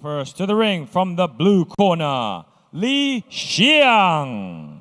First to the ring from the blue corner, Li Xiang.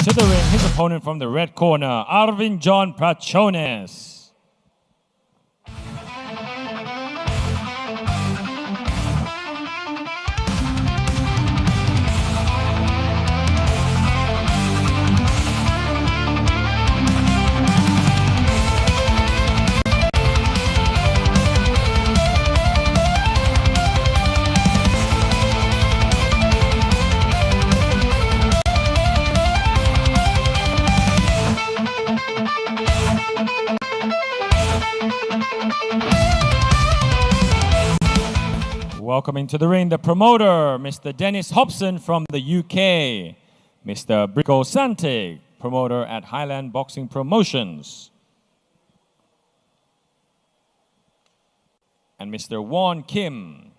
To the ring, his opponent from the red corner, Arvin Jhon Paciones. Welcoming to the ring, the promoter, Mr. Dennis Hobson from the UK, Mr. Brico Santig, promoter at Highland Boxing Promotions, and Mr. Won Kim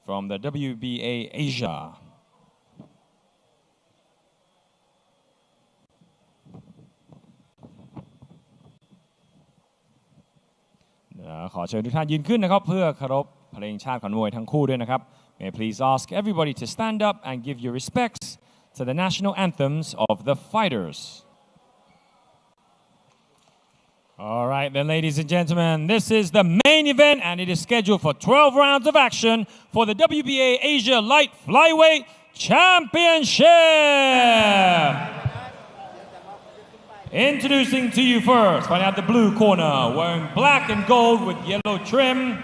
from the WBA Asia.ขอเชิญทุกท่านยืนขึ้นนะครับเพื่อเคารพเพลงชาติของมวยทั้งคู่ด้วยนะครับ May I please ask everybody to stand up and give your respects to the national anthems of the fighters. All right then, ladies and gentlemen, this is the main event and it is scheduled for 12 rounds of action for the WBA Asia Light Flyweight Championship. Introducing to you first, fighting out the blue corner, wearing black and gold with yellow trim.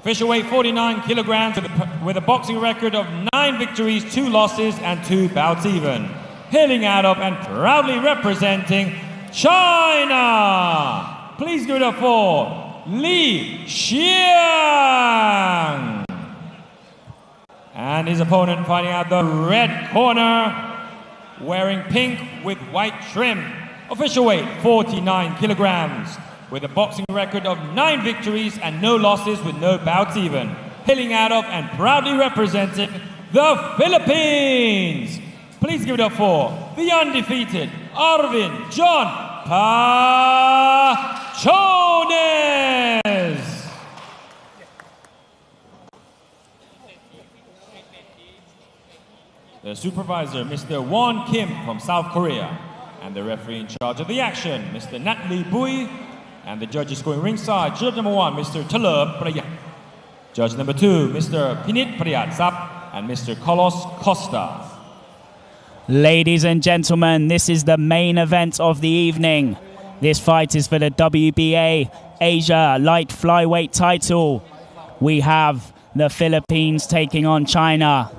Official weight 49 kilograms with a boxing record of 9 victories, 2 losses, and 2 bouts even. Hailing out of and proudly representing China. Please give it up for Li Xiang. And his opponent fighting out the red corner, wearing pink with white trim. Official weight 49 kilograms. With a boxing record of 9 victories and no losses with no bouts even. Hailing out of and proudly representing the Philippines. Please give it up for the undefeated Arvin Jhon Paciones. The supervisor, Mr. Won Kim from South Korea. And the referee in charge of the action, Mr. Nat Lee Bui. And the judges going ringside, judge number 1, Mr. Taleb Prayat. Judge number 2, Mr. Pinit Priyatsap and Mr. Carlos Costa. Ladies and gentlemen, this is the main event of the evening. This fight is for the WBA Asia Light Flyweight title. We have the Philippines taking on China.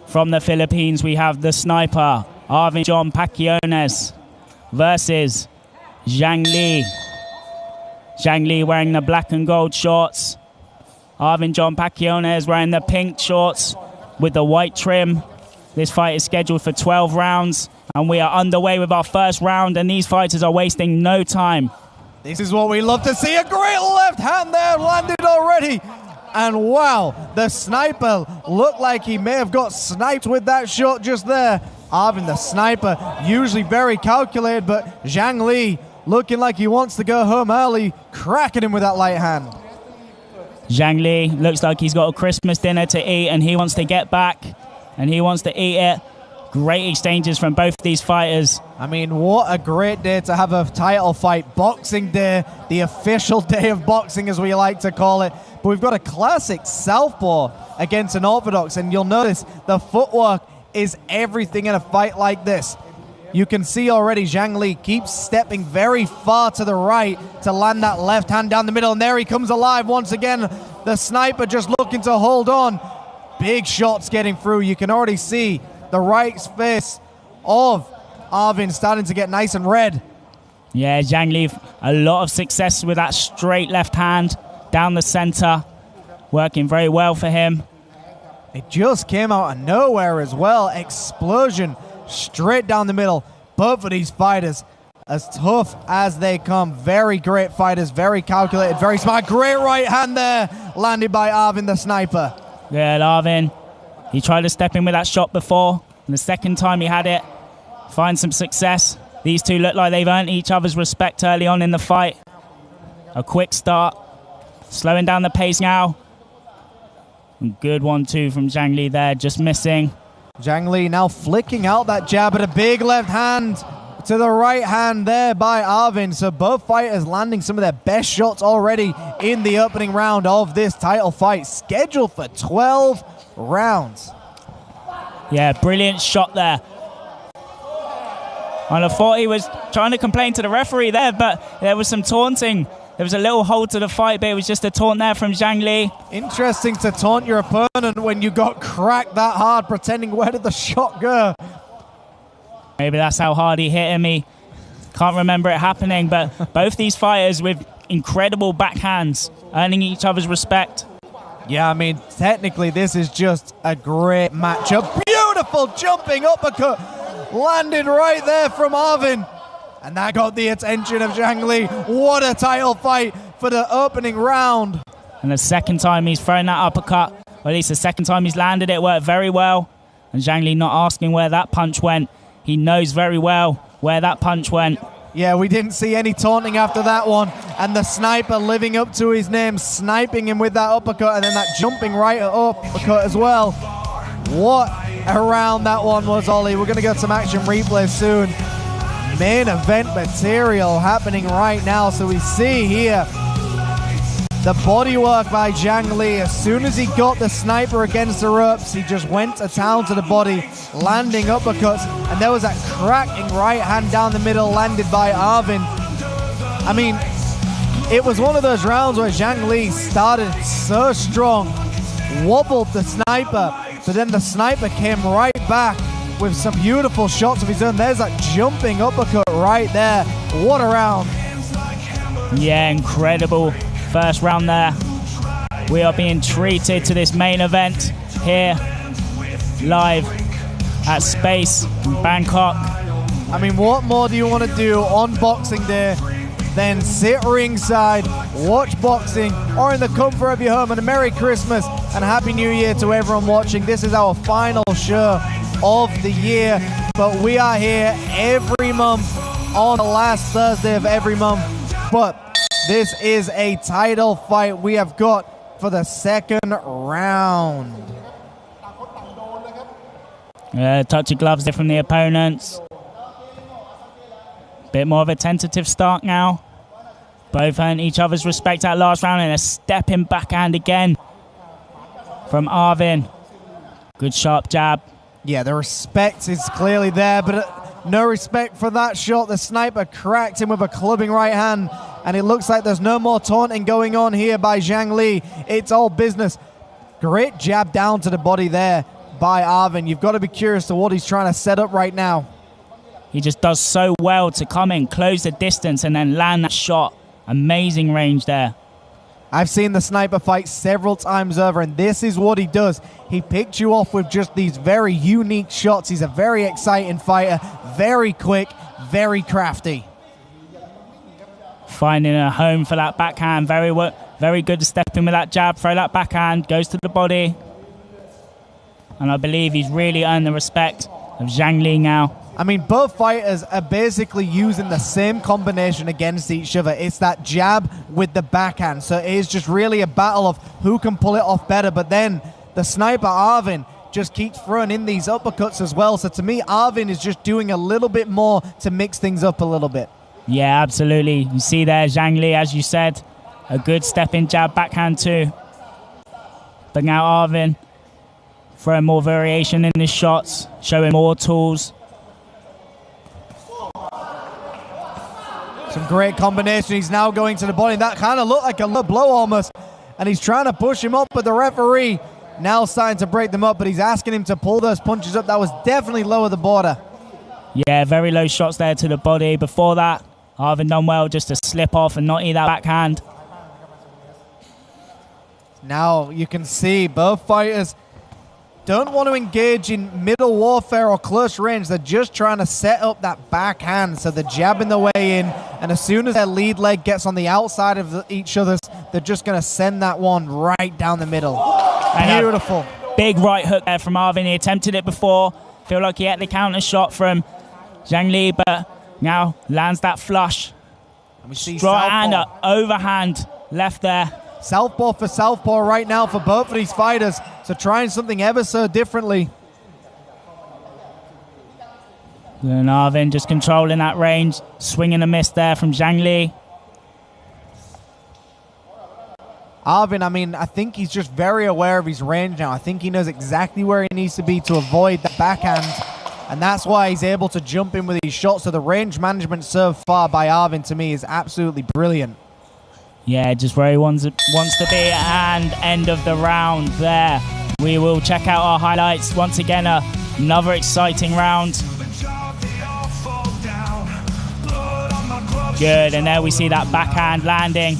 From the Philippines, we have the sniper, Arvin Jhon Paciones, versus Zhang Li. Zhang Li wearing the black and gold shorts. Arvin Jhon Paciones wearing the pink shorts with the white trim. This fight is scheduled for 12 rounds and we are underway with our first round and these fighters are wasting no time. This is what we love to see. A great left hand there landed already. And wow, the sniper looked like he may have got sniped with that shot just there. Arvin, the sniper, usually very calculated, but Zhang Li looking like he wants to go home early, cracking him with that light hand. Zhang Li looks like he's got a Christmas dinner to eat and he wants to get back and he wants to eat it. Great exchanges from both these fighters. I mean, what a great day to have a title fight. Boxing Day, the official day of boxing as we like to call it. But we've got a classic southpaw against an orthodox and you'll notice the footwork is everything in a fight like this. You can see already Zhang Li keeps stepping very far to the right to land that left hand down the middle. And there he comes alive once again. The sniper just looking to hold on. Big shots getting through. You can already see the right face of Arvin starting to get nice and red. Yeah, Zhang Li, a lot of success with that straight left hand down the center. Working very well for him. It just came out of nowhere as well. Explosion straight down the middle. Both of these fighters, as tough as they come. Very great fighters, very calculated, very smart. Great right hand there, landed by Arvin the sniper. Yeah, Arvin, he tried to step in with that shot before. And the second time he had it, find some success. These two look like they've earned each other's respect early on in the fight. A quick start, slowing down the pace now. Good 1-2 from Zhang Li there, just missing. Zhang Li now flicking out that jab at a big left hand to the right hand there by Arvin. So both fighters landing some of their best shots already in the opening round of this title fight, scheduled for 12 rounds. Yeah, brilliant shot there. And I thought he was trying to complain to the referee there, but there was some taunting. There was a little hold to the fight, but it was just a taunt there from Zhang Li. Interesting to taunt your opponent when you got cracked that hard, pretending where did the shot go? Maybe that's how hard he hit him. He can't remember it happening, but both these fighters with incredible backhands, earning each other's respect. Yeah, I mean, technically this is just a great matchup. Beautiful jumping uppercut landed right there from Arvin. And that got the attention of Zhang Li. What a title fight for the opening round. And the second time he's thrown that uppercut, or at least the second time he's landed it, worked very well. And Zhang Li not asking where that punch went. He knows very well where that punch went. Yeah, we didn't see any taunting after that one. And the sniper living up to his name, sniping him with that uppercut and then that jumping right uppercut as well. What a round that one was, Ollie. We're going to get some action replay soon. Main event material happening right now. So we see here the bodywork by Zhang Li. As soon as he got the sniper against the ropes, he just went to town to the body, landing uppercuts. And there was that cracking right hand down the middle landed by Arvin. I mean, it was one of those rounds where Zhang Li started so strong, wobbled the sniper, but then the sniper came right back with some beautiful shots of his own. There's that jumping uppercut right there. What a round. Yeah, incredible first round there. We are being treated to this main event here live at Space in Bangkok. I mean, what more do you want to do on Boxing Day than sit ringside, watch boxing, or in the comfort of your home? And a Merry Christmas and Happy New Year to everyone watching. This is our final show of the year, but we are here every month on the last Thursday of every month. But this is a title fight we have got for the second round. Touch of gloves there from the opponents. Bit more of a tentative start now. Both earn each other's respect at last round, and a stepping backhand again from Arvin. Good sharp jab. Yeah, the respect is clearly there, but no respect for that shot. The sniper cracked him with a clubbing right hand, and it looks like there's no more taunting going on here by Zhang Li. It's all business. Great jab down to the body there by Arvin. You've got to be curious to what he's trying to set up right now. He just does so well to come in, close the distance, and then land that shot. Amazing range there. I've seen the sniper fight several times over, and this is what he does. He picked you off with just these very unique shots. He's a very exciting fighter, very quick, very crafty. Finding a home for that backhand. Very good to step in with that jab, throw that backhand, goes to the body. And I believe he's really earned the respect of Zhang Li now. I mean, both fighters are basically using the same combination against each other. It's that jab with the backhand. So it is just really a battle of who can pull it off better. But then the sniper, Arvin, just keeps throwing in these uppercuts as well. So to me, Arvin is just doing a little bit more to mix things up a little bit. Yeah, absolutely. You see there, Zhang Li, as you said, a good step-in jab backhand too. But now Arvin throwing more variation in his shots, showing more tools. Some great combination. He's now going to the body. That kind of looked like a low blow almost. And he's trying to push him up, but the referee now starting to break them up, but he's asking him to pull those punches up. That was definitely lower the border. Yeah, very low shots there to the body. Before that, Arvin done well just to slip off and not eat that backhand. Now you can see both fighters don't want to engage in middle warfare or close range. They're just trying to set up that backhand. So they're jabbing the way in, and as soon as their lead leg gets on the outside of each other's, they're just going to send that one right down the middle. Beautiful. Big right hook there from Arvin. He attempted it before. Feel like he had the counter shot from Zhang Li, but now lands that flush. And we see Strong and overhand left there. Southpaw for southpaw right now for both of these fighters. So trying something ever so differently. And Arvin just controlling that range. Swinging a miss there from Zhang Li. Arvin, I mean, I think he's just very aware of his range now. I think he knows exactly where he needs to be to avoid the backhand. And that's why he's able to jump in with his shots. So the range management so far by Arvin, to me, is absolutely brilliant. Yeah, just where he wants to be, and end of the round there. We will check out our highlights. Once again, another exciting round. Good, and there we see that backhand landing.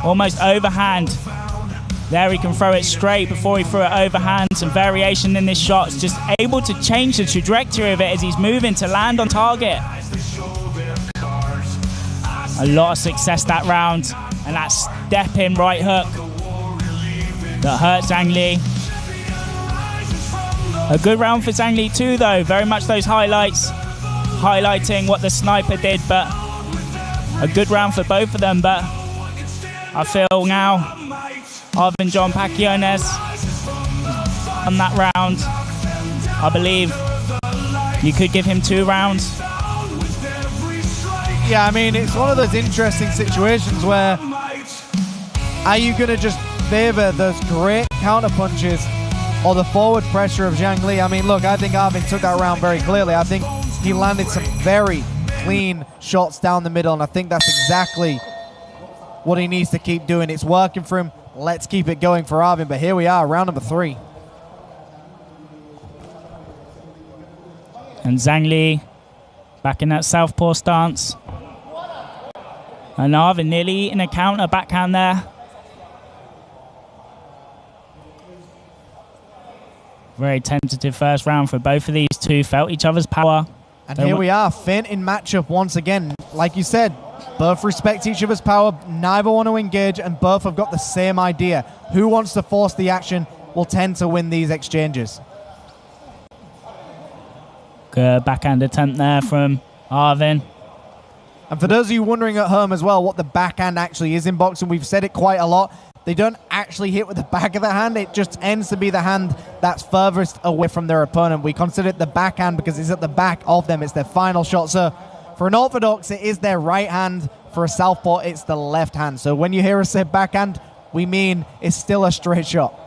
Almost overhand. There he can throw it straight before he threw it overhand. Some variation in this shot. It's just able to change the trajectory of it as he's moving to land on target. A lot of success that round, and that step-in right hook that hurt Zhang Li. A good round for Zhang Li too, though. Very much those highlights, highlighting what the sniper did, but a good round for both of them. But I feel now Arvin Jhon Paciones on that round. I believe you could give him 2 rounds. Yeah, I mean, it's one of those interesting situations where are you going to just favor those great counter punches or the forward pressure of Zhang Li? I mean, look, I think Arvin took that round very clearly. I think he landed some very clean shots down the middle, and I think that's exactly what he needs to keep doing. It's working for him. Let's keep it going for Arvin. But here we are, round number 3. And Zhang Li back in that southpaw stance. And Arvin nearly eating a counter backhand there. Very tentative first round for both of these two. Felt each other's power. And here we are, fainting matchup once again. Like you said, both respect each other's power, neither want to engage, and both have got the same idea. Who wants to force the action will tend to win these exchanges. Good backhand attempt there from Arvin. And for those of you wondering at home as well what the backhand actually is in boxing, we've said it quite a lot. They don't actually hit with the back of the hand. It just tends to be the hand that's furthest away from their opponent. We consider it the backhand because it's at the back of them. It's their final shot. So for an orthodox, it is their right hand. For a southpaw, it's the left hand. So when you hear us say backhand, we mean it's still a straight shot.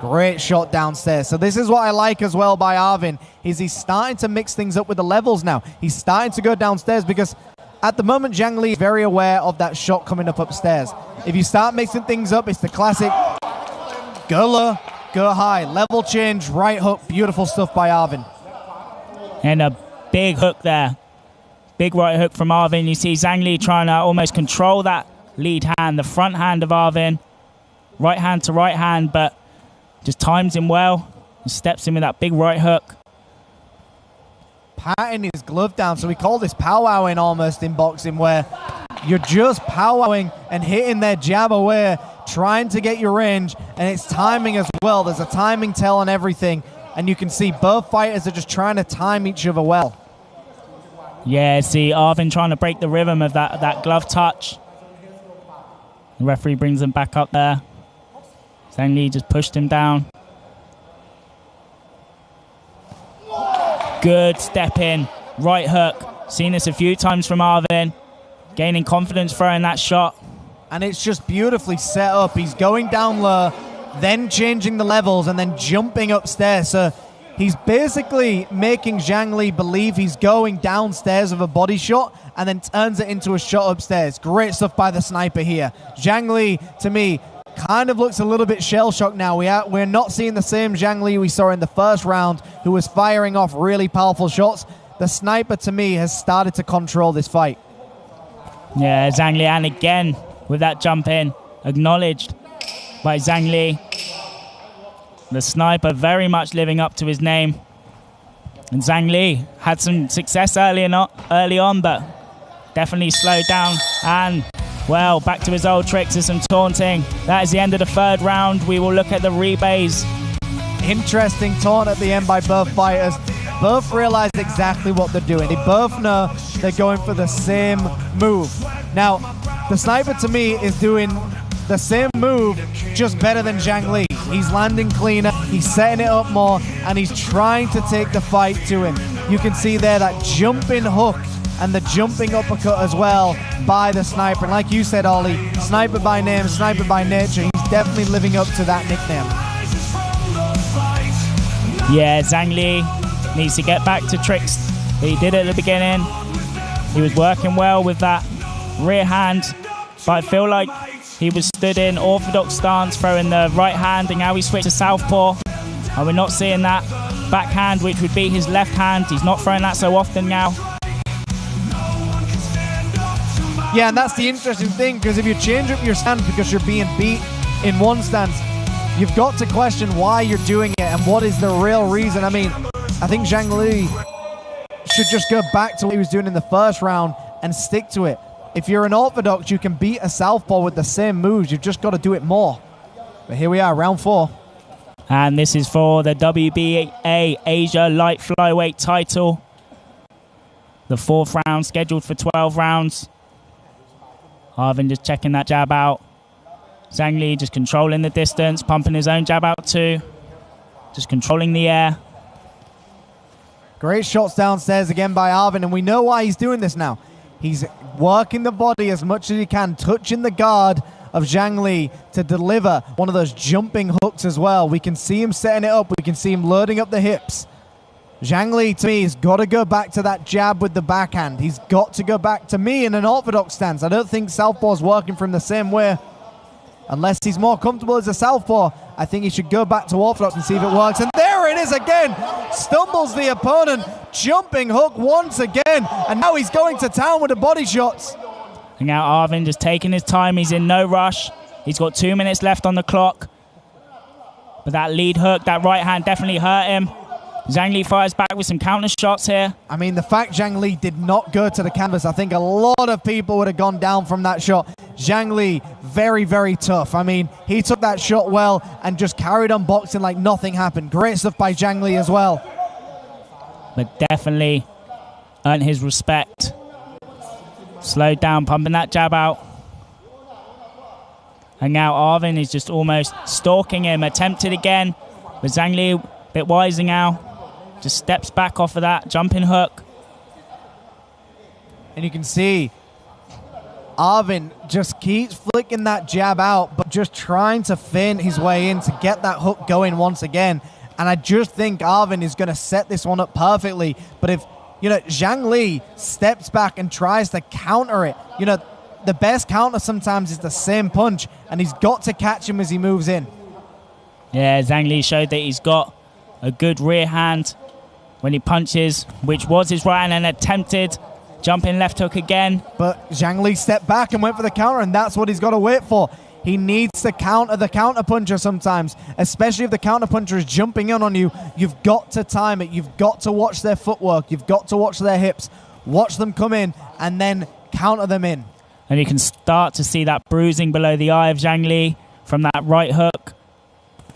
Great shot downstairs. So this is what I like as well by Arvin, is he's starting to mix things up with the levels now. He's starting to go downstairs because at the moment, Zhang Li is very aware of that shot coming up upstairs. If you start mixing things up, it's the classic go low, go high, level change, right hook. Beautiful stuff by Arvin. And a big hook there. Big right hook from Arvin. You see Zhang Li trying to almost control that lead hand, the front hand of Arvin. Right hand to right hand, but just times him well. He steps in with that big right hook. Patting his glove down. So we call this powwowing almost in boxing, where you're just powwowing and hitting their jab away, trying to get your range, and it's timing as well. There's a timing tell on everything, and you can see both fighters are just trying to time each other well. Yeah, see Arvin trying to break the rhythm of that glove touch. The referee brings him back up there. Zhang Li just pushed him down. Good step in, right hook. Seen this a few times from Arvin. Gaining confidence throwing that shot. And it's just beautifully set up. He's going down low, then changing the levels, and then jumping upstairs. So he's basically making Zhang Li believe he's going downstairs with a body shot and then turns it into a shot upstairs. Great stuff by the sniper here. Zhang Li, to me, kind of looks a little bit shell-shocked now. We're not seeing the same Zhang Li we saw in the first round, who was firing off really powerful shots. The sniper, to me, has started to control this fight. Yeah, Zhang Li, and again, with that jump in, acknowledged by Zhang Li. The sniper very much living up to his name. And Zhang Li had some success early on, but definitely slowed down. And, well, back to his old tricks of some taunting. That is the end of the third round. We will look at the rebays. Interesting taunt at the end by both fighters. Both realize exactly what they're doing. They both know they're going for the same move. Now, the sniper, to me, is doing the same move, just better than Zhang Li. He's landing cleaner, he's setting it up more, and he's trying to take the fight to him. You can see there that jumping hook and the jumping uppercut as well by the sniper. And like you said, Ollie, sniper by name, sniper by nature. He's definitely living up to that nickname. Yeah, Zhang Li needs to get back to tricks that he did at the beginning. He was working well with that rear hand, but I feel like he was stood in orthodox stance, throwing the right hand, and now he switched to southpaw. And we're not seeing that backhand, which would be his left hand. He's not throwing that so often now. Yeah, and that's the interesting thing, because if you change up your stance because you're being beat in one stance, you've got to question why you're doing it and what is the real reason. I mean, I think Zhang Li should just go back to what he was doing in the first round and stick to it. If you're an orthodox, you can beat a southpaw with the same moves. You've just got to do it more. But here we are, round 4. And this is for the WBA Asia Light Flyweight title. The 4th round scheduled for 12 rounds. Arvin just checking that jab out. Zhang Li just controlling the distance, pumping his own jab out too. Just controlling the air. Great shots downstairs again by Arvin, and we know why he's doing this now. He's working the body as much as he can, touching the guard of Zhang Li to deliver one of those jumping hooks as well. We can see him setting it up. We can see him loading up the hips. Zhang Li, to me, has got to go back to that jab with the backhand. He's got to go back, to me, in an orthodox stance. I don't think southpaw's working from the same way. Unless he's more comfortable as a southpaw, I think he should go back to orthodox and see if it works. And there it is again. Stumbles the opponent. Jumping hook once again. And now he's going to town with the body shots. And now Arvin just taking his time. He's in no rush. He's got 2 minutes left on the clock. But that lead hook, that right hand definitely hurt him. Zhang Li fires back with some counter shots here. I mean, the fact Zhang Li did not go to the canvas, I think a lot of people would have gone down from that shot. Zhang Li, very, very tough. I mean, he took that shot well and just carried on boxing like nothing happened. Great stuff by Zhang Li as well. But definitely earned his respect. Slowed down, pumping that jab out. And now Arvin is just almost stalking him. Attempted again, but Zhang Li a bit wiser now. Just steps back off of that jumping hook. And you can see Arvin just keeps flicking that jab out, but just trying to feint his way in to get that hook going once again. And I just think Arvin is going to set this one up perfectly. But if, Zhang Li steps back and tries to counter it, the best counter sometimes is the same punch, and he's got to catch him as he moves in. Yeah, Zhang Li showed that he's got a good rear hand when he punches, which was his right hand, and attempted jumping left hook again. But Zhang Li stepped back and went for the counter, and that's what he's got to wait for. He needs to counter the counter puncher sometimes, especially if the counter puncher is jumping in on you. You've got to time it. You've got to watch their footwork. You've got to watch their hips. Watch them come in and then counter them in. And you can start to see that bruising below the eye of Zhang Li from that right hook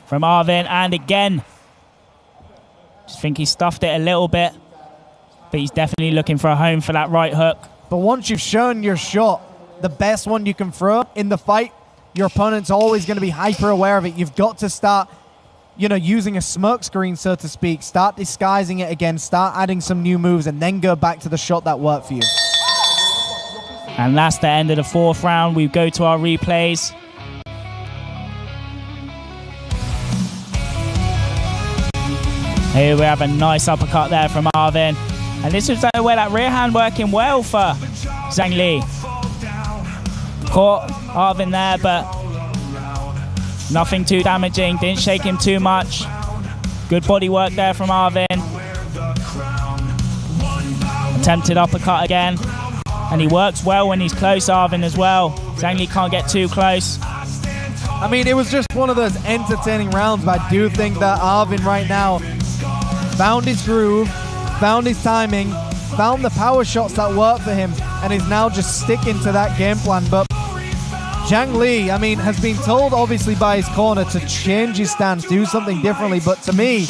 from Arvin. And again, just think he stuffed it a little bit, but he's definitely looking for a home for that right hook. But once you've shown your shot, the best one you can throw in the fight, your opponent's always going to be hyper aware of it. You've got to start, using a smoke screen, so to speak. Start disguising it again, start adding some new moves, and then go back to the shot that worked for you. And that's the end of the 4th round. We go to our replays. Here we have a nice uppercut there from Arvin. And this was where that rear hand working well for Zhang Li. Caught Arvin there, but Nothing too damaging, didn't shake him too much. Good body work there from Arvin. Attempted uppercut again. And he works well when he's close, Arvin, as well. Zhang Li can't get too close. I mean, it was just one of those entertaining rounds, but I do think that Arvin right now found his groove, found his timing, found the power shots that work for him, and is now just sticking to that game plan. But Zhang Li, I mean, has been told obviously by his corner to change his stance, do something differently, but to me,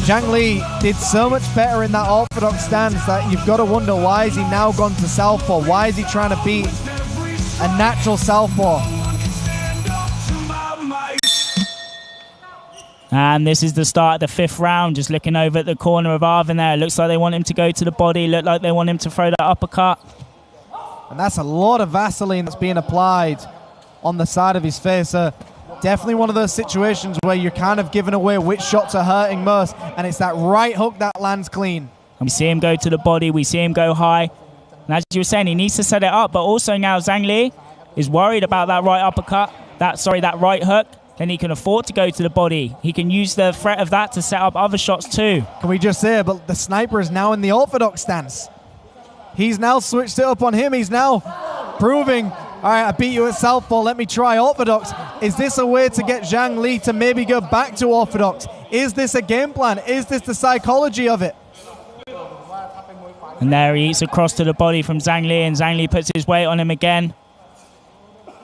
Zhang Li did so much better in that orthodox stance that you've got to wonder, why is he now gone to southpaw? Why is he trying to beat a natural southpaw? And this is the start of the 5th round. Just looking over at the corner of Arvin there. It looks like they want him to go to the body. Look like they want him to throw that uppercut. And that's a lot of Vaseline that's being applied on the side of his face. Definitely one of those situations where you're kind of giving away which shots are hurting most, and it's that right hook that lands clean. We see him go to the body, we see him go high. And as you were saying, he needs to set it up, but also now Zhang Li is worried about that right uppercut, that right hook. Then he can afford to go to the body. He can use the threat of that to set up other shots too. Can we just say, but the sniper is now in the orthodox stance. He's now switched it up on him. He's now proving, all right, I beat you at southpaw, let me try orthodox. Is this a way to get Zhang Li to maybe go back to orthodox? Is this a game plan? Is this the psychology of it? And there he eats across to the body from Zhang Li, and Zhang Li puts his weight on him again.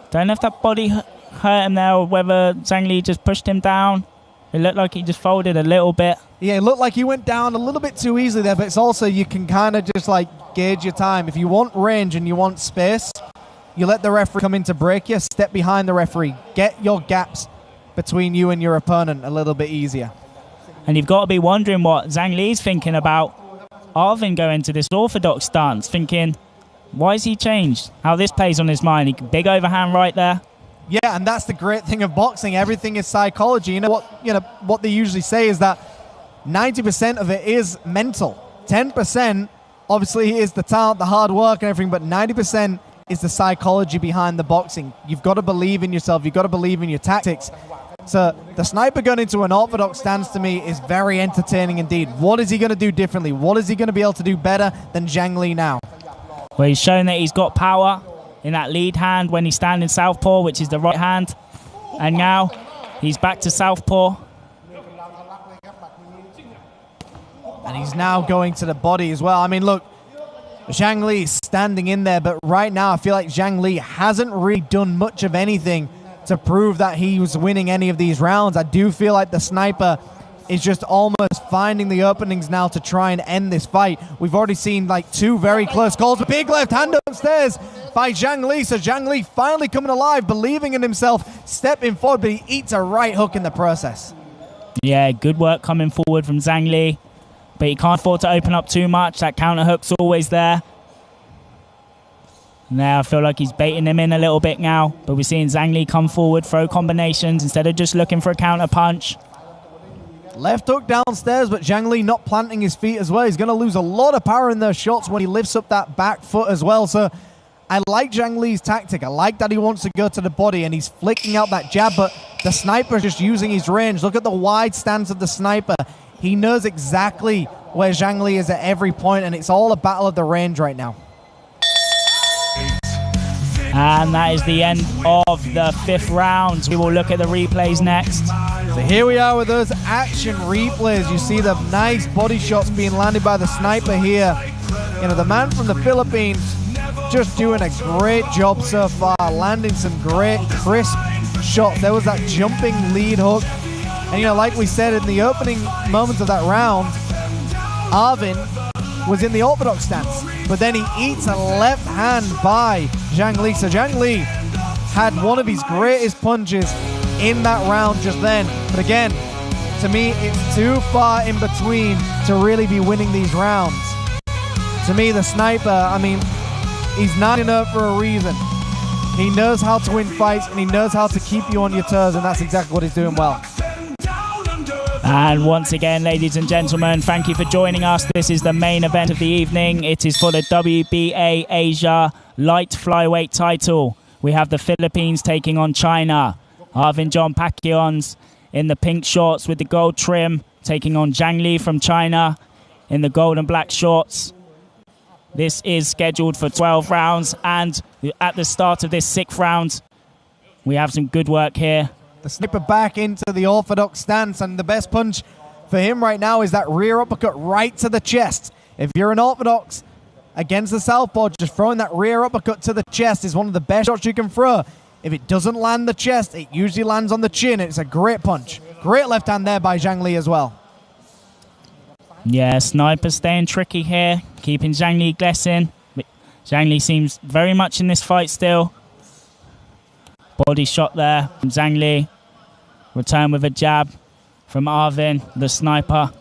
Don't know if that body hurt him there or whether Zhang Li just pushed him down. It looked like he just folded a little bit. Yeah, it looked like he went down a little bit too easily there, but it's also, you can kind of just like gauge your time. If you want range and you want space, you let the referee come in to break you, step behind the referee, get your gaps between you and your opponent a little bit easier. And you've got to be wondering what Zhang Li's thinking about Arvin going to this orthodox stance, thinking, why has he changed? How this plays on his mind. Big overhand right there. Yeah, and that's the great thing of boxing. Everything is psychology. You know what they usually say is that 90% of it is mental. 10% obviously is the talent, the hard work and everything, but 90% is the psychology behind the boxing. You've got to believe in yourself. You've got to believe in your tactics. So the sniper going into an orthodox stance to me is very entertaining indeed. What is he going to do differently? What is he going to be able to do better than Zhang Li now? Well, he's shown that he's got power in that lead hand when he's standing southpaw, which is the right hand. And now he's back to southpaw. And he's now going to the body as well. I mean, look, Zhang Li is standing in there, but right now I feel like Zhang Li hasn't really done much of anything to prove that he was winning any of these rounds. I do feel like the sniper is just almost finding the openings now to try and end this fight. We've already seen like 2 very close calls. A big left hand upstairs by Zhang Li. So Zhang Li finally coming alive, believing in himself, stepping forward, but he eats a right hook in the process. Yeah, good work coming forward from Zhang Li. But he can't afford to open up too much. That counter hook's always there. Now I feel like he's baiting him in a little bit now. But we're seeing Zhang Li come forward, throw combinations instead of just looking for a counter punch. Left hook downstairs, but Zhang Li not planting his feet as well. He's going to lose a lot of power in those shots when he lifts up that back foot as well. So I like Zhang Li's tactic. I like that he wants to go to the body and he's flicking out that jab, but the sniper is just using his range. Look at the wide stance of the sniper. He knows exactly where Zhang Li is at every point, and it's all a battle of the range right now. And that is the end of the 5th round. We will look at the replays next. So here we are with those action replays. You see the nice body shots being landed by the sniper here. You know, the man from the Philippines just doing a great job so far, landing some great crisp shots. There was that jumping lead hook. And, you know, like we said in the opening moments of that round, Arvin was in the orthodox stance, but then he eats a left hand by Zhang Li. So Zhang Li had one of his greatest punches in that round just then. But again, to me, it's too far in between to really be winning these rounds. To me, the sniper, I mean, he's 9-0 for a reason. He knows how to win fights and he knows how to keep you on your toes, and that's exactly what he's doing well. And once again, ladies and gentlemen, thank you for joining us. This is the main event of the evening. It is for the WBA Asia light flyweight title. We have the Philippines taking on China. Arvin Jhon Paciones in the pink shorts with the gold trim, taking on Zhang Li from China in the gold and black shorts. This is scheduled for 12 rounds, and at the start of this 6th round, we have some good work here. The sniper back into the orthodox stance, and the best punch for him right now is that rear uppercut right to the chest. If you're an orthodox against the southpaw, just throwing that rear uppercut to the chest is one of the best shots you can throw. If it doesn't land the chest, it usually lands on the chin. It's a great punch. Great left hand there by Zhang Li as well. Yeah, sniper staying tricky here, keeping Zhang Li guessing. Zhang Li seems very much in this fight still. Body shot there from Zhang Li. Return with a jab from Arvin, the sniper.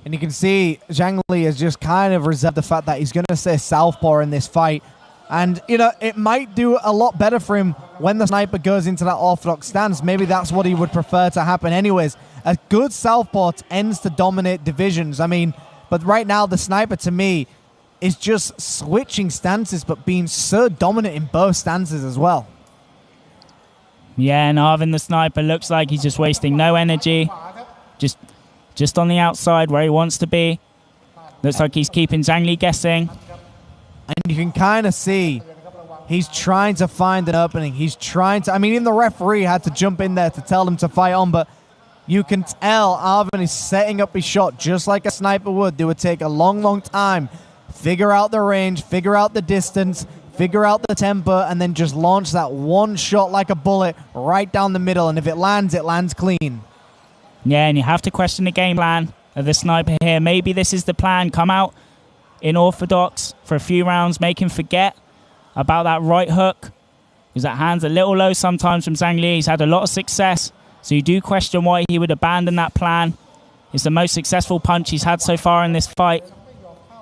And you can see Zhang Li has just kind of reserved the fact that he's going to stay southpaw in this fight. And, you know, it might do a lot better for him when the sniper goes into that orthodox stance. Maybe that's what he would prefer to happen anyways. A good southpaw tends to dominate divisions. I mean, but right now the sniper, to me, is just switching stances but being so dominant in both stances as well. Yeah, and Arvin the sniper looks like he's just wasting no energy. Just on the outside where he wants to be. Looks like he's keeping Zhang Li guessing. And you can kind of see he's trying to find an opening. He's trying to, I mean, even the referee had to jump in there to tell him to fight on, but you can tell Arvin is setting up his shot just like a sniper would. It would take a long, long time. Figure out the range, figure out the distance, figure out the tempo, and then just launch that one shot like a bullet right down the middle. And if it lands clean. Yeah, and you have to question the game plan of the sniper here. Maybe this is the plan. Come out in orthodox for a few rounds, make him forget about that right hook, because that hand's a little low sometimes from Zhang Li. He's had a lot of success, so you do question why he would abandon that plan. It's the most successful punch he's had so far in this fight.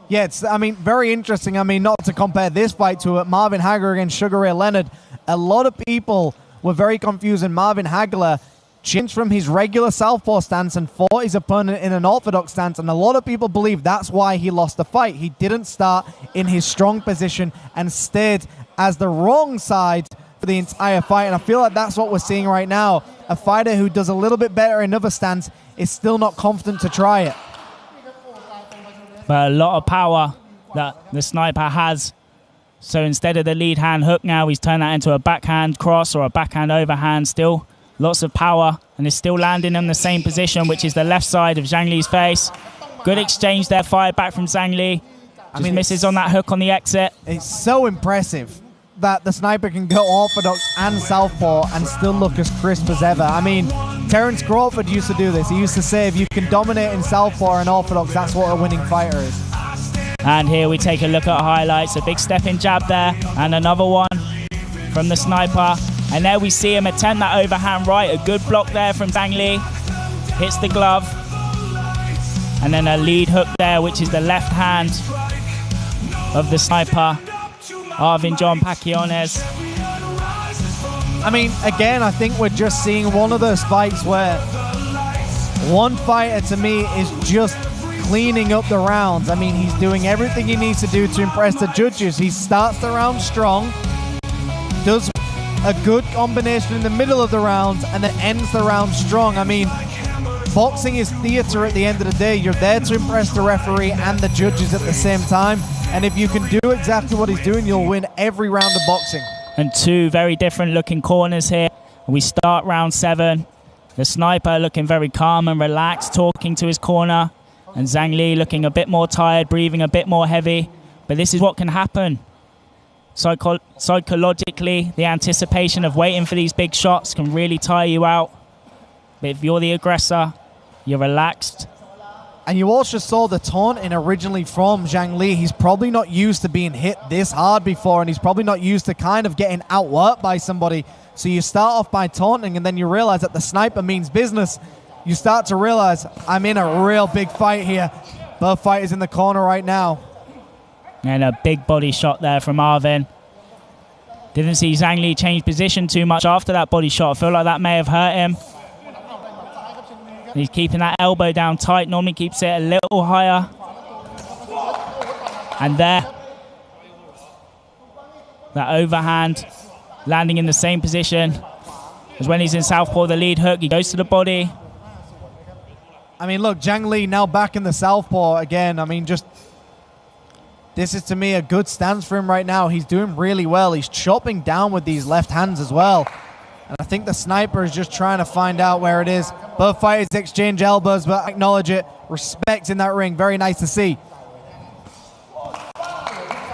Yeah, it's, I mean, very interesting. I mean, not to compare this fight to Marvin Hagler against Sugar Ray Leonard. A lot of people were very confused, and Marvin Hagler changed from his regular southpaw stance and fought his opponent in an orthodox stance, and a lot of people believe that's why he lost the fight. He didn't start in his strong position and stayed as the wrong side for the entire fight, and I feel like that's what we're seeing right now. A fighter who does a little bit better in another stance is still not confident to try it. But a lot of power that the sniper has. So instead of the lead hand hook now, he's turned that into a backhand cross or a backhand overhand. Still lots of power, and is still landing in the same position, which is the left side of Zhang Li's face. Good exchange there, fired back from Zhang Li. Just misses on that hook on the exit. It's so impressive that the sniper can go orthodox and southpaw and still look as crisp as ever. I mean, Terence Crawford used to do this. He used to say if you can dominate in southpaw and orthodox, that's what a winning fighter is. And here we take a look at highlights. A big step in jab there, and another one from the sniper. And there we see him attempt that overhand right. A good block there from Zhang Li. Hits the glove. And then a lead hook there, which is the left hand of the sniper, Arvin Jhon Paciones. I mean, again, I think we're just seeing one of those fights where one fighter, to me, is just cleaning up the rounds. I mean, he's doing everything he needs to do to impress the judges. He starts the round strong, does a good combination in the middle of the rounds, and then ends the round strong. I mean, boxing is theater at the end of the day. You're there to impress the referee and the judges at the same time. And if you can do exactly what he's doing, you'll win every round of boxing. And two very different looking corners here. We start round 7. The sniper looking very calm and relaxed, talking to his corner. And Zhang Li looking a bit more tired, breathing a bit more heavy. But this is what can happen. Psychologically, the anticipation of waiting for these big shots can really tire you out. But if you're the aggressor, you're relaxed. And you also saw the taunting originally from Zhang Li. He's probably not used to being hit this hard before, and he's probably not used to kind of getting outworked by somebody. So you start off by taunting, and then you realize that the sniper means business. You start to realize, I'm in a real big fight here. Both fighters in the corner right now. And a big body shot there from Arvin. Didn't see Zhang Li change position too much after that body shot. I feel like that may have hurt him. He's keeping that elbow down tight. Normally keeps it a little higher. And there, that overhand landing in the same position as when he's in southpaw. The lead hook, he goes to the body. I mean, look, Zhang Li now back in the southpaw again. I mean, just this is, to me, a good stance for him right now. He's doing really well. He's chopping down with these left hands as well. And I think the sniper is just trying to find out where it is. Both fighters exchange elbows, but acknowledge it. Respect in that ring. Very nice to see.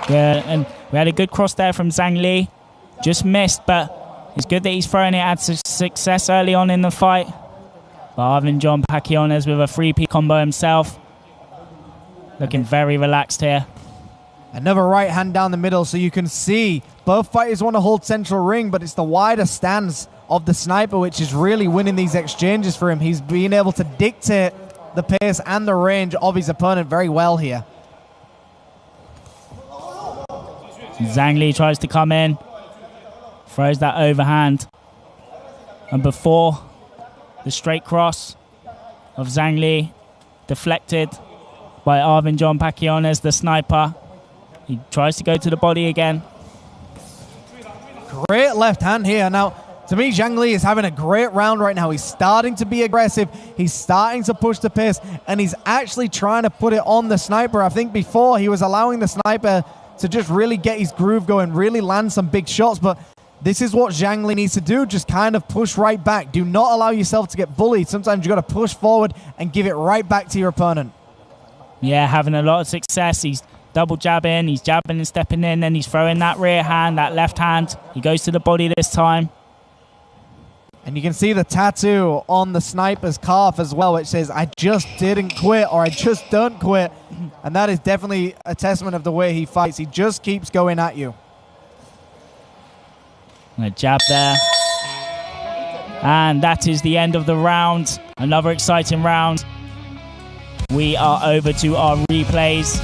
Yeah, and we had a good cross there from Zhang Li. Just missed, but it's good that he's throwing it at success early on in the fight. But Arvin Jhon Paciones with a 3P combo himself. Looking very relaxed here. Another right hand down the middle, so you can see both fighters want to hold central ring, but it's the wider stance of the sniper which is really winning these exchanges for him. He's being able to dictate the pace and the range of his opponent very well here. Zhang Li tries to come in, throws that overhand. And before the straight cross of Zhang Li, deflected by Arvin Jhon Paciones, the sniper. He tries to go to the body again. Great left hand here. Now, to me, Zhang Li is having a great round right now. He's starting to be aggressive. He's starting to push the pace, and he's actually trying to put it on the sniper. I think before he was allowing the sniper to just really get his groove going, really land some big shots, but this is what Zhang Li needs to do. Just kind of push right back. Do not allow yourself to get bullied. Sometimes you got to push forward and give it right back to your opponent. Yeah, having a lot of success. He's double jabbing, he's jabbing and stepping in, then he's throwing that rear hand, that left hand. He goes to the body this time. And you can see the tattoo on the sniper's calf as well, which says, "I just didn't quit," or "I just don't quit." And that is definitely a testament of the way he fights. He just keeps going at you. And a jab there. And that is the end of the round. Another exciting round. We are over to our replays.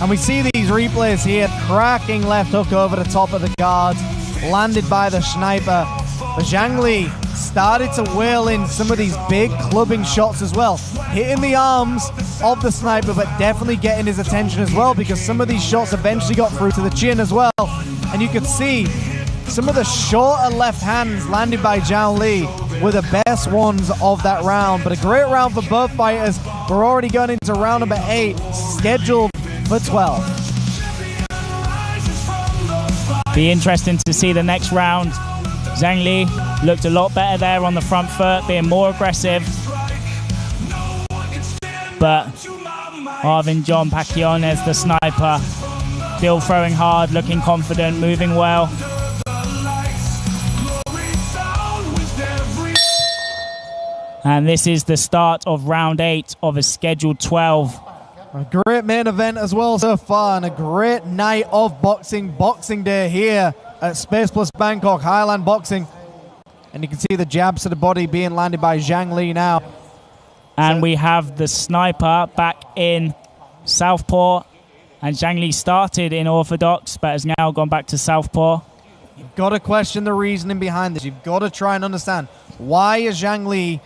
And we see these replays here. Cracking left hook over the top of the guard, landed by the sniper. But Zhang Li started to wheel in some of these big clubbing shots as well. Hitting the arms of the sniper, but definitely getting his attention as well, because some of these shots eventually got through to the chin as well. And you could see some of the shorter left hands landed by Zhang Li were the best ones of that round. But a great round for both fighters. We're already going into round number 8, scheduled for 12. Be interesting to see the next round. Zhang Li looked a lot better there on the front foot, being more aggressive. But Arvin Jhon Paciones, the sniper, still throwing hard, looking confident, moving well. And this is the start of round 8 of a scheduled 12. A great main event as well so far, and a great night of Boxing Day here at Space Plus Bangkok, Highland Boxing. And you can see the jabs to the body being landed by Zhang Li now. And we have the sniper back in southpaw. And Zhang Li started in orthodox, but has now gone back to southpaw. You've got to question the reasoning behind this. You've got to try and understand, why is Zhang Li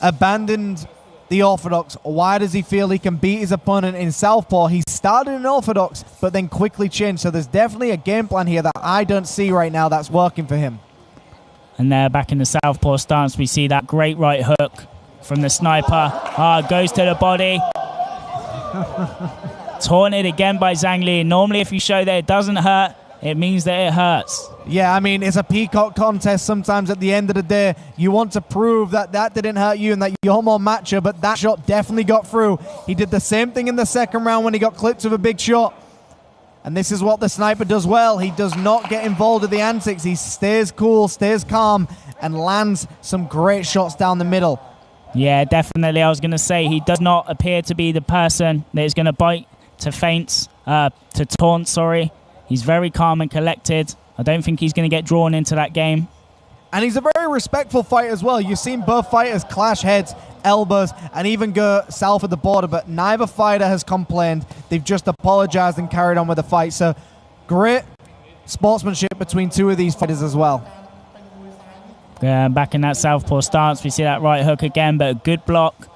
abandoned the orthodox? Why does he feel he can beat his opponent in southpaw? He started in orthodox, but then quickly changed. So there's definitely a game plan here that I don't see right now that's working for him. And there, back in the southpaw stance, we see that great right hook from the sniper. Goes to the body. Taunted again by Zhang Li. Normally, if you show that it doesn't hurt, it means that it hurts. Yeah, I mean, it's a peacock contest. Sometimes at the end of the day, you want to prove that that didn't hurt you and that you're more macho, but that shot definitely got through. He did the same thing in the second round when he got clipped with a big shot. And this is what the sniper does well. He does not get involved with the antics. He stays cool, stays calm, and lands some great shots down the middle. Yeah, definitely. I was going to say, he does not appear to be the person that is going to bite to feints, to taunt, sorry. He's very calm and collected. I don't think he's going to get drawn into that game. And he's a very respectful fighter as well. You've seen both fighters clash heads, elbows, and even go south of the border, but neither fighter has complained. They've just apologized and carried on with the fight. So great sportsmanship between two of these fighters as well. Back in that southpaw stance, we see that right hook again, but a good block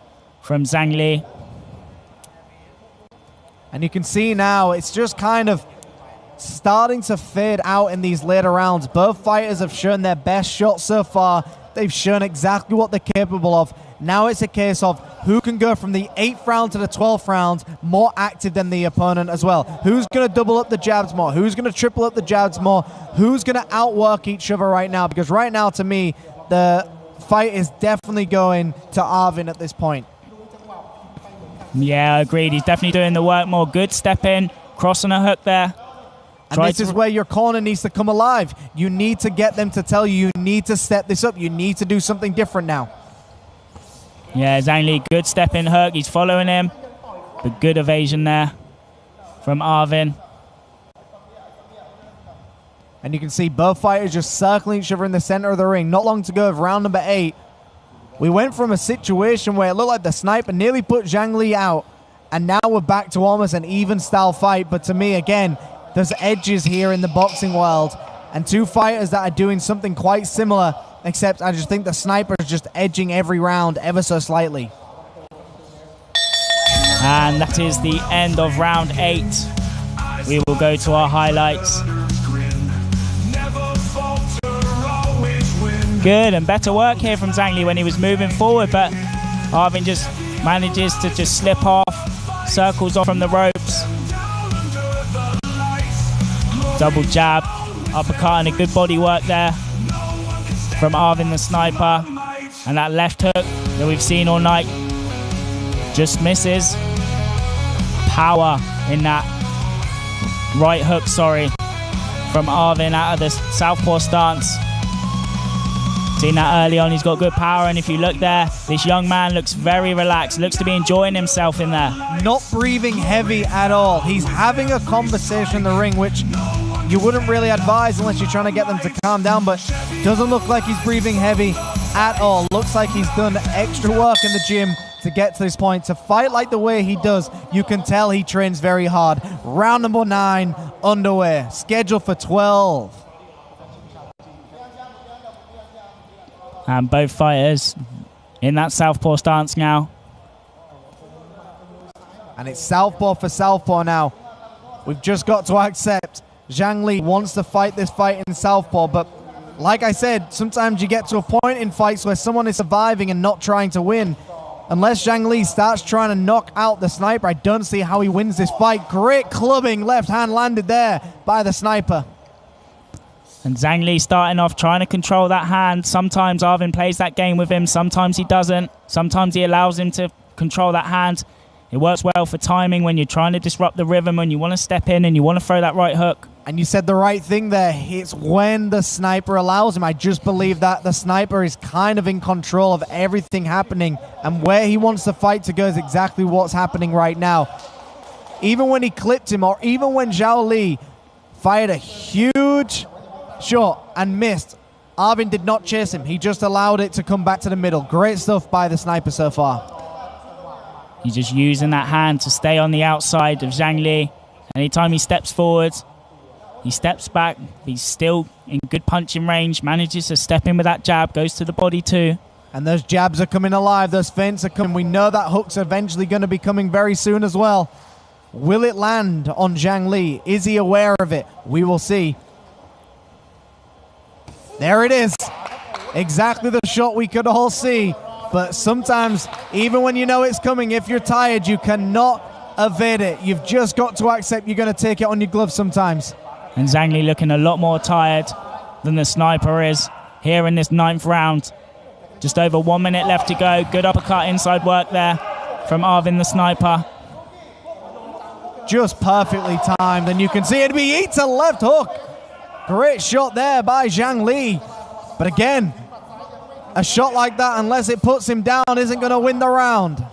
from Zhang Li. And you can see now it's just kind of starting to fade out in these later rounds. Both fighters have shown their best shot so far. They've shown exactly what they're capable of. Now it's a case of who can go from the 8th round to the 12th round more active than the opponent as well. Who's going to double up the jabs more? Who's going to triple up the jabs more? Who's going to outwork each other right now? Because right now, to me, the fight is definitely going to Arvin at this point. Yeah, agreed. He's definitely doing the work more. Good step in, crossing a hook there. And this is where your corner needs to come alive. You need to get them to tell you need to step this up. You need to do something different now. Yeah, Zhang Li, good step in hook. He's following him. But good evasion there from Arvin. And you can see both fighters just circling each other in the center of the ring. Not long to go of round number 8. We went from a situation where it looked like the sniper nearly put Zhang Li out. And now we're back to almost an even style fight. But to me, again, there's edges here in the boxing world. And two fighters that are doing something quite similar, except I just think the sniper is just edging every round ever so slightly. And that is the end of round 8. We will go to our highlights. Good and better work here from Zhang Li when he was moving forward, but Arvin just manages to just slip off, circles off from the ropes. Double jab, uppercut, and a good body work there from Arvin the sniper. And that left hook that we've seen all night just misses. Power in that right hook, from Arvin out of the southpaw stance. Seen that early on, he's got good power, and if you look there, this young man looks very relaxed, looks to be enjoying himself in there. Not breathing heavy at all. He's having a conversation in the ring, which you wouldn't really advise unless you're trying to get them to calm down, but doesn't look like he's breathing heavy at all. Looks like he's done extra work in the gym to get to this point. To fight like the way he does, you can tell he trains very hard. Round number 9 underway, scheduled for 12. And both fighters in that southpaw stance now. And it's southpaw for southpaw now. We've just got to accept Zhang Li wants to fight this fight in southpaw, but like I said, sometimes you get to a point in fights where someone is surviving and not trying to win. Unless Zhang Li starts trying to knock out the sniper, I don't see how he wins this fight. Great clubbing, left hand landed there by the sniper. And Zhang Li starting off trying to control that hand. Sometimes Arvin plays that game with him, sometimes he doesn't. Sometimes he allows him to control that hand. It works well for timing when you're trying to disrupt the rhythm and you want to step in and you want to throw that right hook. And you said the right thing there. It's when the sniper allows him. I just believe that the sniper is kind of in control of everything happening, and where he wants the fight to go is exactly what's happening right now. Even when he clipped him, or even when Zhao Li fired a huge shot and missed, Arvin did not chase him. He just allowed it to come back to the middle. Great stuff by the sniper so far. He's just using that hand to stay on the outside of Zhang Li. Anytime he steps forward, he steps back. He's still in good punching range, manages to step in with that jab, goes to the body too. And those jabs are coming alive. Those feints are coming. We know that hook's eventually going to be coming very soon as well. Will it land on Zhang Li? Is he aware of it? We will see. There it is. Exactly the shot we could all see. But sometimes, even when you know it's coming, if you're tired, you cannot evade it. You've just got to accept you're going to take it on your gloves sometimes. And Zhang Li looking a lot more tired than the sniper is here in this 9th round. Just over 1 minute left to go. Good uppercut inside work there from Arvin the sniper. Just perfectly timed, and you can see it. He eats a left hook. Great shot there by Zhang Li. But again, a shot like that, unless it puts him down, isn't going to win the round.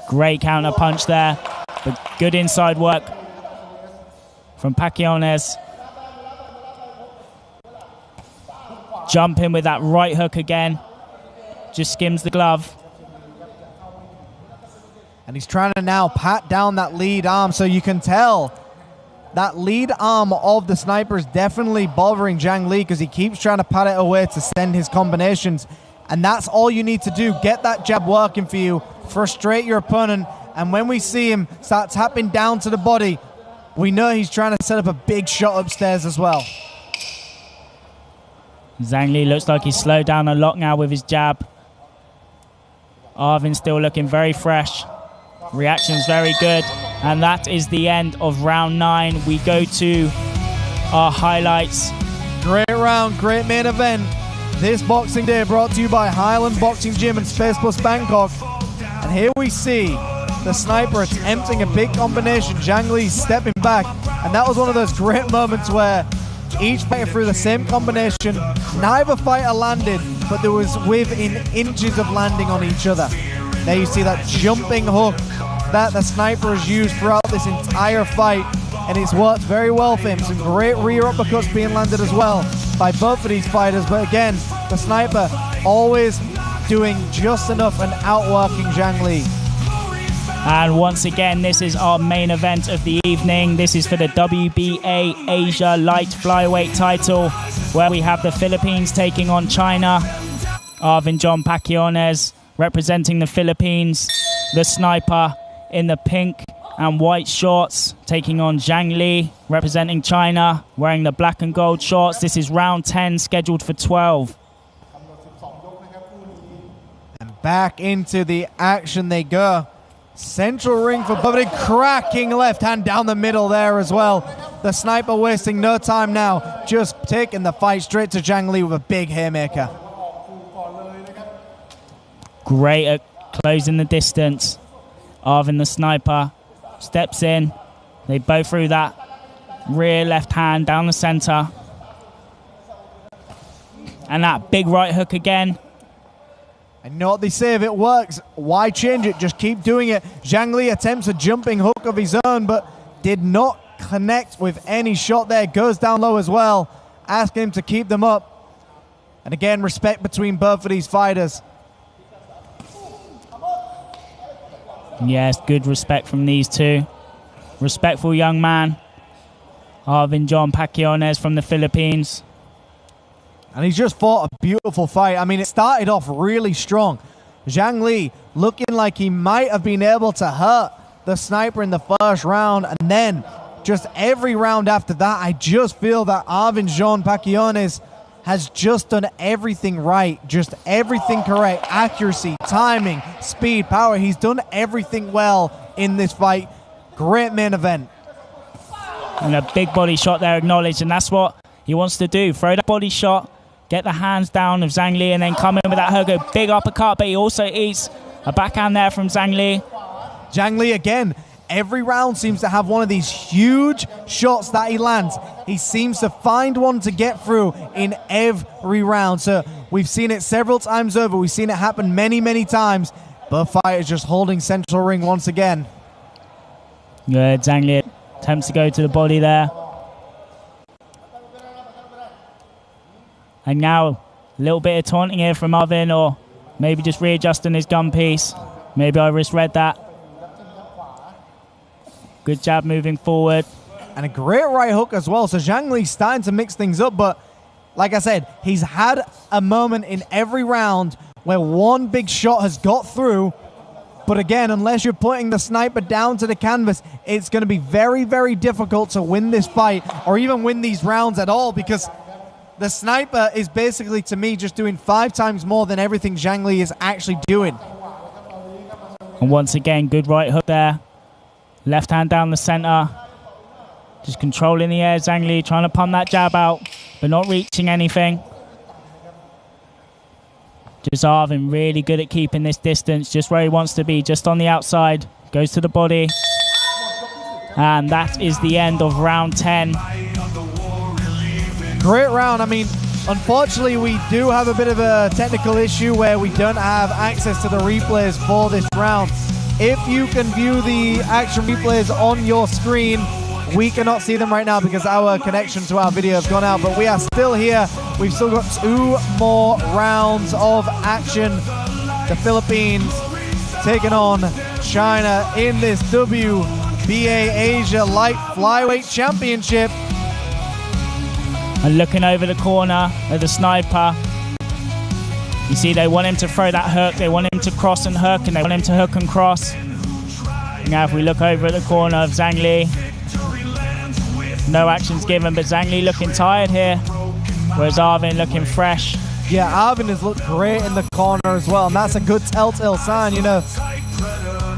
Great counter punch there, but good inside work from Paciones. Jumping with that right hook again. Just skims the glove. And he's trying to now pat down that lead arm, so you can tell that lead arm of the sniper is definitely bothering Zhang Li, because he keeps trying to pat it away to send his combinations. And that's all you need to do. Get that jab working for you. Frustrate your opponent. And when we see him start tapping down to the body, we know he's trying to set up a big shot upstairs as well. Zhang Li looks like he's slowed down a lot now with his jab. Arvin still looking very fresh. Reaction's very good. And that is the end of round 9. We go to our highlights. Great round, great main event. This Boxing Day brought to you by Highland Boxing Gym and Space Plus Bangkok. And here we see the sniper attempting a big combination. Zhang Li stepping back. And that was one of those great moments where each fighter threw the same combination. Neither fighter landed, but there was within inches of landing on each other. There you see that jumping hook that the sniper has used throughout this entire fight, and it's worked very well for him. Some great rear uppercuts being landed as well by both of these fighters, but again, the sniper always doing just enough and outworking Zhang Li. And once again, this is our main event of the evening. This is for the WBA Asia Light Flyweight title, where we have the Philippines taking on China. Arvin Jhon Paciones representing the Philippines. The sniper in the pink and white shorts taking on Zhang Li, representing China, wearing the black and gold shorts. This is round 10, scheduled for 12. And back into the action they go. Central ring for Bubba, cracking left hand down the middle there as well. The sniper wasting no time now, just taking the fight straight to Zhang Li with a big haymaker. Great at closing the distance. Arvin the sniper steps in. They both threw that rear left hand down the center. And that big right hook again. I know what they say, if it works, why change it? Just keep doing it. Zhang Li attempts a jumping hook of his own, but did not connect with any shot there. Goes down low as well, asking him to keep them up. And again, respect between both of these fighters. Yes, good respect from these two. Respectful young man. Arvin Jhon Paciones from the Philippines. And he's just fought a beautiful fight. I mean, it started off really strong. Zhang Li looking like he might have been able to hurt the sniper in the first round. And then just every round after that, I just feel that Arvin Jhon Paciones has just done everything right. Just everything correct. Accuracy, timing, speed, power. He's done everything well in this fight. Great main event. And a big body shot there acknowledged. And that's what he wants to do. Throw that body shot. Get the hands down of Zhang Li and then come in with that hook. A big uppercut, but he also eats a backhand there from Zhang Li. Zhang Li again, every round seems to have one of these huge shots that he lands. He seems to find one to get through in every round. So we've seen it several times over. We've seen it happen many, many times. Both fighters just holding central ring once again. Good, Zhang Li attempts to go to the body there. And now, a little bit of taunting here from Arvin, or maybe just readjusting his gun piece. Maybe I misread that. Good jab moving forward. And a great right hook as well. So Zhang Li's starting to mix things up, but like I said, he's had a moment in every round where one big shot has got through. But again, unless you're putting the sniper down to the canvas, it's going to be very, very difficult to win this fight or even win these rounds at all, because the sniper is basically, to me, just doing 5 times more than everything Zhang Li is actually doing. And once again, good right hook there. Left hand down the center. Just controlling the air, Zhang Li trying to pump that jab out, but not reaching anything. Just Arvin really good at keeping this distance, just where he wants to be, just on the outside. Goes to the body. And that is the end of round 10. Great round. I mean, unfortunately, we do have a bit of a technical issue where we don't have access to the replays for this round. If you can view the action replays on your screen, we cannot see them right now because our connection to our video has gone out, but we are still here. We've still got 2 more rounds of action. The Philippines taking on China in this WBA Asia Light Flyweight Championship. And looking over the corner of the sniper, you see they want him to throw that hook, they want him to cross and hook, and they want him to hook and cross. Now if we look over at the corner of Zhang Li, No action's given, but Zhang Li looking tired here, whereas Arvin looking fresh. Yeah, Arvin has looked great in the corner as well, and that's a good telltale sign. You know,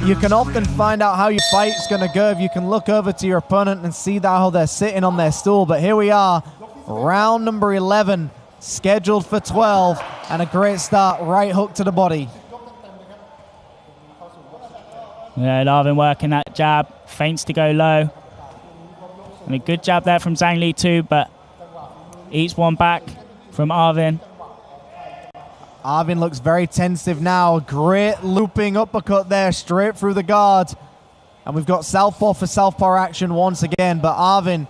you can often find out how your fight's going to go if you can look over to your opponent and see that how they're sitting on their stool. But here we are, round number 11, scheduled for 12, and a great start, right hook to the body. Yeah, Arvin working that jab, feints to go low. And a good jab there from Zhang Li too, but eats one back from Arvin. Arvin looks very tentative now. Great looping uppercut there, straight through the guard. And we've got southpaw for southpaw action once again, but Arvin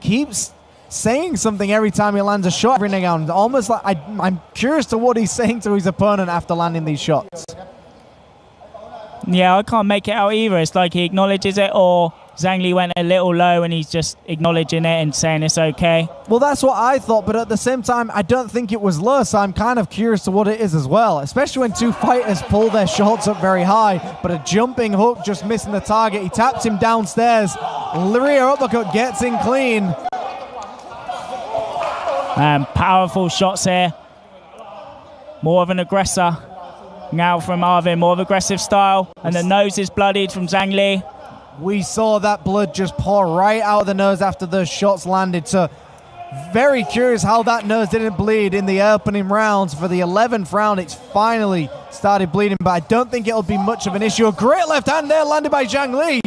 keeps saying something every time he lands a shot every now and then. Almost like I'm curious to what he's saying to his opponent after landing these shots. Yeah, I can't make it out either. It's like he acknowledges it, or Zhang Li went a little low and he's just acknowledging it and saying it's okay. Well, that's what I thought, but at the same time, I don't think it was low, so I'm kind of curious to what it is as well, especially when two fighters pull their shots up very high, but a jumping hook just missing the target. He taps him downstairs. Rear uppercut gets in clean. And powerful shots here. More of an aggressor now from Arvin, more of aggressive style, and the nose is bloodied from Zhang Li. We saw that blood just pour right out of the nose after those shots landed. So very curious how that nose didn't bleed in the opening rounds. For the 11th round, it's finally started bleeding, but I don't think it'll be much of an issue. A great left hand there landed by Zhang Li,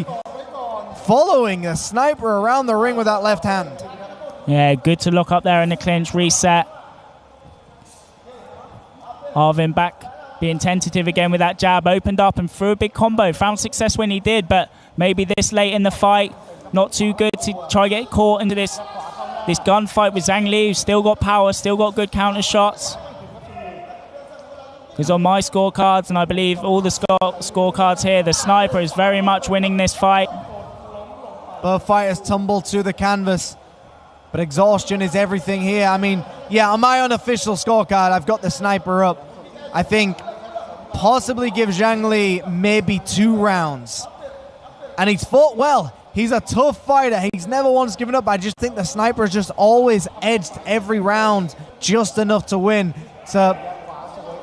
following a sniper around the ring with that left hand. Yeah, good to look up there in the clinch, reset. Arvin back, being tentative again with that jab, opened up and threw a big combo. Found success when he did, but maybe this late in the fight, not too good to try to get caught into this gunfight with Zhang Li, who's still got power, still got good counter shots. Because on my scorecards, and I believe all the scorecards here, the sniper is very much winning this fight. Both fighters tumble to the canvas, but exhaustion is everything here. I mean, yeah, on my unofficial scorecard, I've got the sniper up. I think possibly give Zhang Li maybe 2 rounds. And he's fought well. He's a tough fighter. He's never once given up. I just think the sniper has just always edged every round just enough to win. So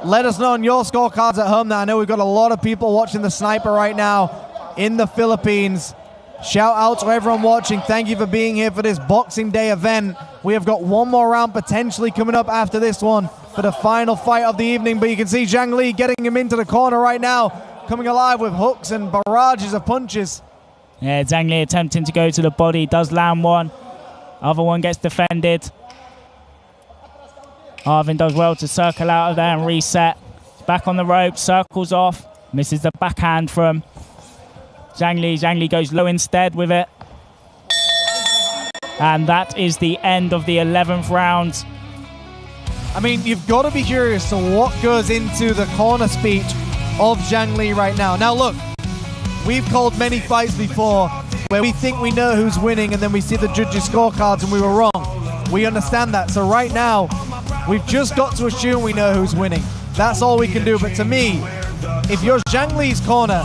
let us know on your scorecards at home. Now, I know we've got a lot of people watching the sniper right now in the Philippines. Shout out to everyone watching. Thank you for being here for this Boxing Day event. We have got one more round potentially coming up after this one for the final fight of the evening. But you can see Zhang Li getting him into the corner right now, coming alive with hooks and barrages of punches. Yeah, Zhang Li attempting to go to the body, does land one. Other one gets defended. Arvin does well to circle out of there and reset. Back on the rope, circles off, misses the backhand from Zhang Li. Zhang Li goes low instead with it. And that is the end of the 11th round. I mean, you've got to be curious to what goes into the corner speech of Zhang Li right now. Now look, we've called many fights before where we think we know who's winning and then we see the judges' scorecards and we were wrong. We understand that. So right now, we've just got to assume we know who's winning. That's all we can do. But to me, if you're Zhang Li's corner,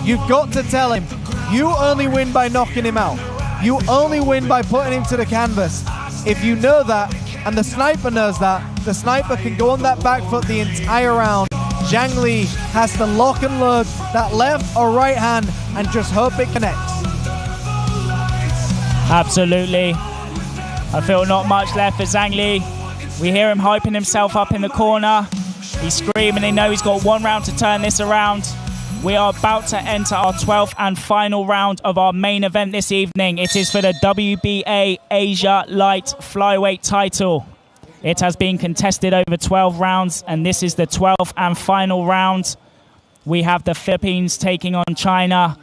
you've got to tell him, you only win by knocking him out. You only win by putting him to the canvas. If you know that, and the sniper knows that, the sniper can go on that back foot the entire round. Zhang Li has to lock and load that left or right hand and just hope it connects. Absolutely. I feel not much left for Zhang Li. We hear him hyping himself up in the corner. He's screaming. They know he's got 1 round to turn this around. We are about to enter our 12th and final round of our main event this evening. It is for the WBA Asia Light Flyweight title. It has been contested over 12 rounds, and this is the 12th and final round. We have the Philippines taking on China.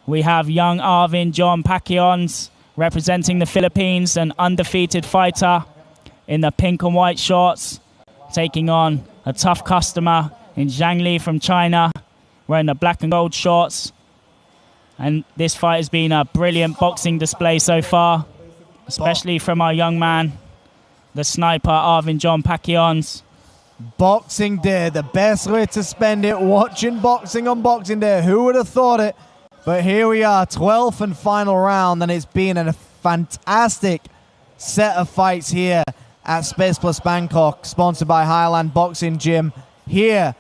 We have young Arvin Jhon Paciones representing the Philippines, an undefeated fighter in the pink and white shorts, taking on a tough customer in Zhang Li from China, wearing the black and gold shorts. And this fight has been a brilliant boxing display so far, especially from our young man, the sniper, Arvin Jhon Paciones. Boxing Day, the best way to spend it, watching boxing on Boxing Day. Who would have thought it? But here we are, 12th and final round, and it's been a fantastic set of fights here at Space Plus Bangkok, sponsored by Highland Boxing Gym. Here,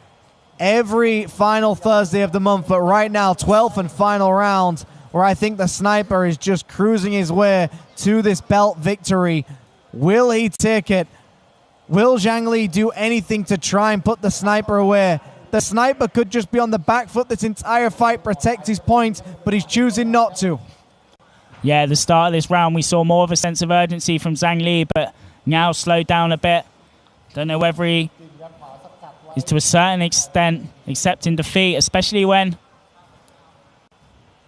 every final Thursday of the month, but right now, 12th and final round, where I think the sniper is just cruising his way to this belt victory. Will he take it? Will Zhang Li do anything to try and put the sniper away? The sniper could just be on the back foot this entire fight, protect his point, but he's choosing not to. Yeah, at the start of this round, we saw more of a sense of urgency from Zhang Li, but now slowed down a bit. Don't know whether he is to a certain extent accepting defeat, especially when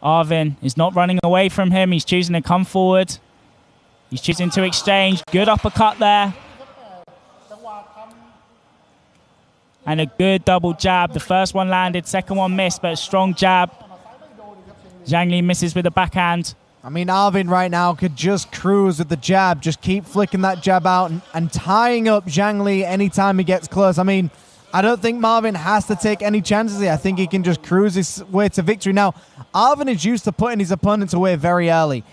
Arvin is not running away from him. He's choosing to come forward. He's choosing to exchange. Good uppercut there. And a good double jab. The first one landed, second one missed, but a strong jab. Zhang Li misses with the backhand. I mean, Arvin right now could just cruise with the jab, just keep flicking that jab out and tying up Zhang Li anytime he gets close. I mean, I don't think Marvin has to take any chances here. I think he can just cruise his way to victory. Now, Arvin is used to putting his opponents away very early.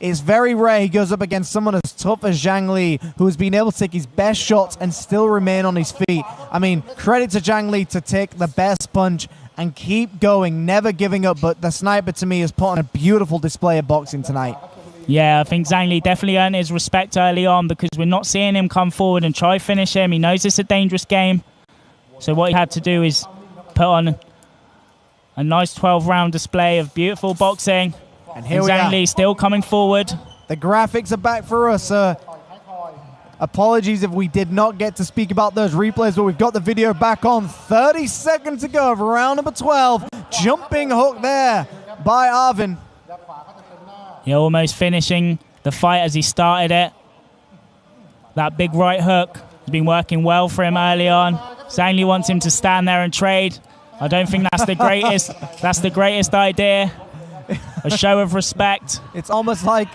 It's very rare he goes up against someone as tough as Zhang Li, who has been able to take his best shots and still remain on his feet. I mean, credit to Zhang Li to take the best punch and keep going, never giving up. But the sniper, to me, has put on a beautiful display of boxing tonight. Yeah, I think Zhang Li definitely earned his respect early on because we're not seeing him come forward and try finish him. He knows it's a dangerous game. So what he had to do is put on a nice 12-round display of beautiful boxing. And here we Zhang are. Li still coming forward. The graphics are back for us. Apologies if we did not get to speak about those replays, but we've got the video back on. 30 seconds to go of round number 12. Jumping hook there by Arvin. Yeah, almost finishing the fight as he started it. That big right hook has been working well for him early on. Zhang Li wants him to stand there and trade. I don't think that's the greatest. That's the greatest idea. A show of respect. It's almost like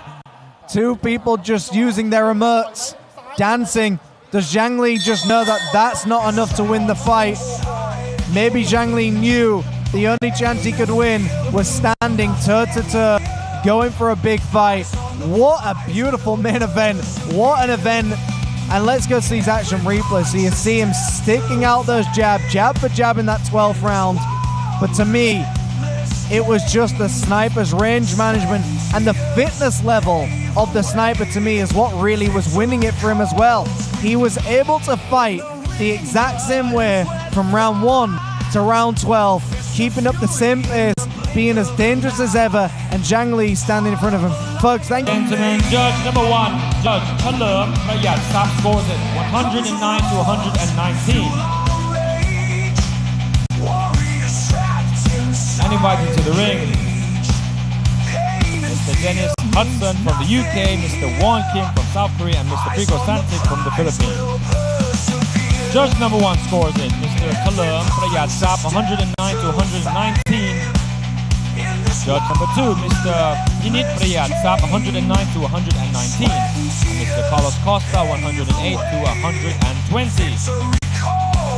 two people just using their remotes, dancing. Does Zhang Li just know that that's not enough to win the fight? Maybe Zhang Li knew the only chance he could win was standing toe-to-toe, going for a big fight. What a beautiful main event. What an event. And let's go see these action replays. So you see him sticking out those jab for jab in that 12th round. But to me, it was just the sniper's range management and the fitness level of the sniper, to me, is what really was winning it for him as well. He was able to fight the exact same way from round 1 to round 12, keeping up the same pace, being as dangerous as ever, and Zhang Li standing in front of him. Folks, thank you. Gentlemen, judge number 1, Judge Chalerm Prayat, top scores at 109 to 119. And invited to the ring, Mr. Dennis Hudson from the UK, Mr. Won Kim from South Korea, and Mr. Pico Santic from the Philippines. Judge number 1 scores in Mr. Chalerm Prayat, top 109 to 119. Judge number 2, Mr. Pinit Prayat, top 109 to 119. And Mr. Carlos Costa, 108 to 120.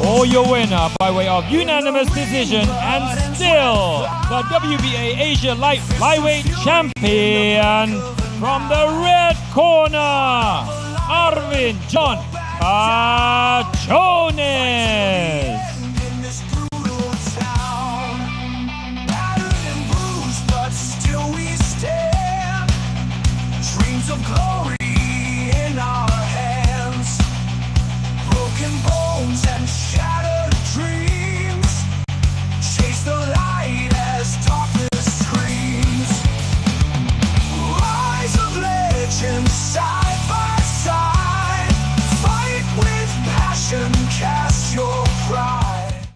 For your winner by way of unanimous decision and still the WBA Asia Light Flyweight Champion from the red corner, Arvin Jhon Paciones.